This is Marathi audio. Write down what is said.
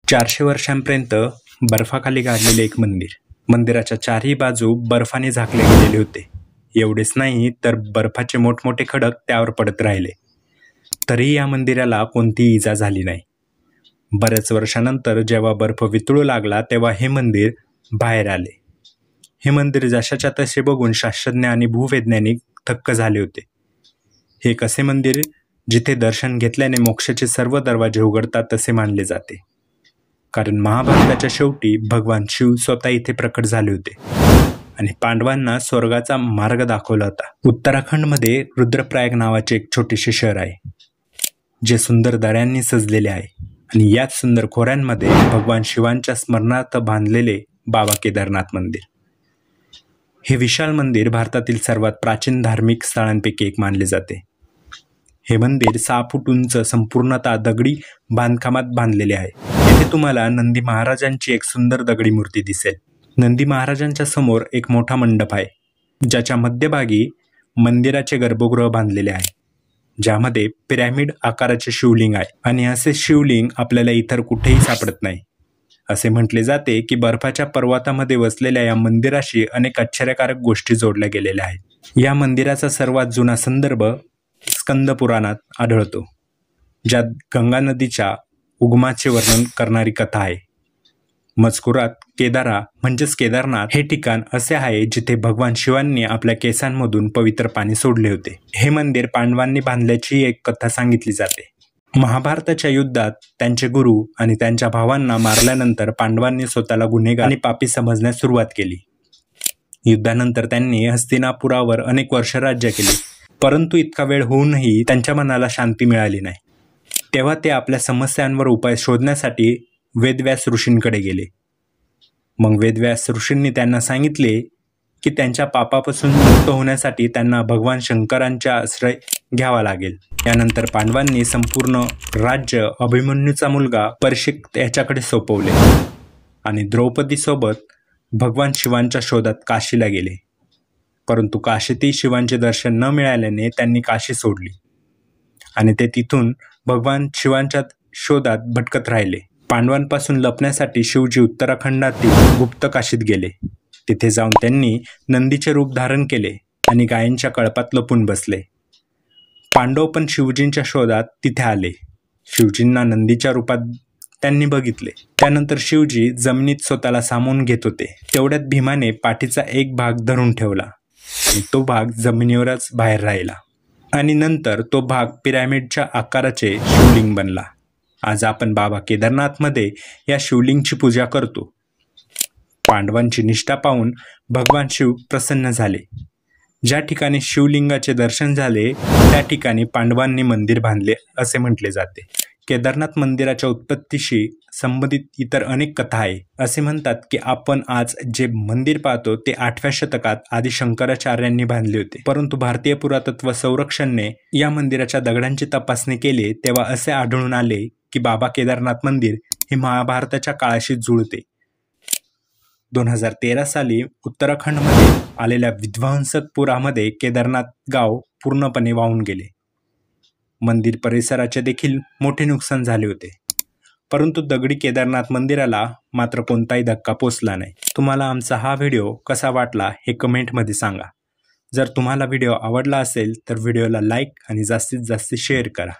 400 वर्षांपर्यंत बर्फाखाली गाडलेले एक मंदिर. मंदिराच्या चारही बाजू बर्फाने झाकले गेलेले होते. एवढेच नाही तर बर्फाचे मोठमोठे खडक त्यावर पडत राहिले. तरीही या मंदिराला कोणतीही इजा झाली नाही. बऱ्याच वर्षानंतर जेव्हा बर्फ वितळू लागला तेव्हा हे मंदिर बाहेर आले. हे मंदिर जशाच्या तसे बघून शास्त्रज्ञ आणि भूवैज्ञानिक थक्क झाले होते. हे कसे मंदिर जिथे दर्शन घेतल्याने मोक्षाचे सर्व दरवाजे उघडतात असे मानले जाते. कारण महाभारताच्या शेवटी भगवान शिव स्वतः इथे प्रकट झाले होते आणि पांडवांना स्वर्गाचा मार्ग दाखवला होता. उत्तराखंडमध्ये रुद्रप्रयाग नावाचे एक छोटेसे शहर आहे, जे सुंदर दऱ्यांनी सजलेले आहे आणि याच सुंदर खोऱ्यांमध्ये भगवान शिवांच्या स्मरणार्थ बांधलेले बाबा केदारनाथ मंदिर. हे विशाल मंदिर भारतातील सर्वात प्राचीन धार्मिक स्थळांपैकी एक मानले जाते. हे मंदिर 6 फूट उंच संपूर्णतः दगडी बांधकामात बांधलेले आहे. येथे तुम्हाला नंदी महाराजांची एक सुंदर दगडी मूर्ती दिसेल. नंदी महाराजांच्या समोर एक मोठा मंडप आहे, ज्याच्या मध्यभागी मंदिराचे गर्भगृह बांधलेले आहे, ज्यामध्ये पिरॅमिड आकाराचे शिवलिंग आहे आणि असे शिवलिंग आपल्याला इतर कुठेही सापडत नाही. असे म्हटले जाते की बर्फाच्या पर्वतामध्ये वसलेल्या या मंदिराशी अनेक आश्चर्यकारक गोष्टी जोडल्या गेलेल्या आहेत. या मंदिराचा सर्वात जुना संदर्भ स्कंद पुराणात आढळतो, ज्यात गंगा नदीच्या उगमाचे वर्णन करणारी कथा आहे. मजकुरात केदारा म्हणजेच केदारनाथ हे ठिकाण असे आहे जिथे भगवान शिवांनी आपल्या केसांमधून पवित्र पाणी सोडले होते. हे मंदिर पांडवांनी बांधल्याची एक कथा सांगितली जाते. महाभारताच्या युद्धात त्यांचे गुरु आणि त्यांच्या भावांना मारल्यानंतर पांडवांनी स्वतःला गुन्हेगार आणि पापी समजण्यास सुरुवात केली. युद्धानंतर त्यांनी हस्तिनापुरावर अनेक वर्ष राज्य केले, परंतु इतका वेळ होऊनही त्यांच्या मनाला शांती मिळाली नाही. तेव्हा ते आपल्या समस्यांवर उपाय शोधण्यासाठी वेदव्यास ऋषींकडे गेले. मग वेदव्यास ऋषींनी त्यांना सांगितले की त्यांच्या पापापासून मुक्त होण्यासाठी त्यांना भगवान शंकरांचा आश्रय घ्यावा लागेल. यानंतर पांडवांनी संपूर्ण राज्य अभिमन्यूचा मुलगा परीक्षित याच्याकडे सोपवले आणि द्रौपदीसोबत भगवान शिवांच्या शोधात काशीला गेले. परंतु काशीतही शिवांचे दर्शन न मिळाल्याने त्यांनी काशी सोडली आणि ते तिथून भगवान शिवांच्या शोधात भटकत राहिले. पांडवांपासून लपण्यासाठी शिवजी उत्तराखंडातील गुप्त काशीत गेले. तिथे जाऊन त्यांनी नंदीचे रूप धारण केले आणि गायींच्या कळपात लपून बसले. पांडव पण शिवजींच्या शोधात तिथे आले. शिवजींना नंदीच्या रूपात त्यांनी बघितले. त्यानंतर शिवजी जमिनीत स्वतःला सामावून घेत होते. तेवढ्यात भीमाने पाठीचा एक भाग धरून ठेवला आणि तो भाग जमिनीवरच बाहेर राहिला आणि नंतर तो भाग पिरॅमिडच्या आकाराचे शिवलिंग बनला. आज आपण बाबा केदारनाथमध्ये या शिवलिंगची पूजा करतो. पांडवांची निष्ठा पाहून भगवान शिव प्रसन्न झाले. ज्या ठिकाणी शिवलिंगाचे दर्शन झाले त्या ठिकाणी पांडवांनी मंदिर बांधले असे म्हटले जाते. केदारनाथ मंदिराच्या उत्पत्तीशी संबंधित इतर अनेक कथा आहे. असे म्हणतात की आपण आज जे मंदिर पाहतो ते 8व्या शतकात आदी शंकराचार्यांनी बांधले होते. परंतु भारतीय पुरातत्व संरक्षणने या मंदिराच्या दगडांची तपासणी केली तेव्हा असे आढळून आले की बाबा केदारनाथ मंदिर हे महाभारताच्या काळाशी जुळते. 2013 साली उत्तराखंडमध्ये आलेल्या विध्वंसक पुरामध्ये केदारनाथ गाव पूर्णपणे वाहून गेले. मंदिर परिसराचे देखील मोठे नुकसान झाले होते, परंतु दगडी केदारनाथ मंदिराला मात्र कोणताही धक्का पोचला नाही. तुम्हाला आमचा हा व्हिडिओ कसा वाटला हे कमेंटमध्ये सांगा. जर तुम्हाला व्हिडिओ आवडला असेल तर व्हिडिओला लाईक आणि जास्तीत जास्त शेअर करा.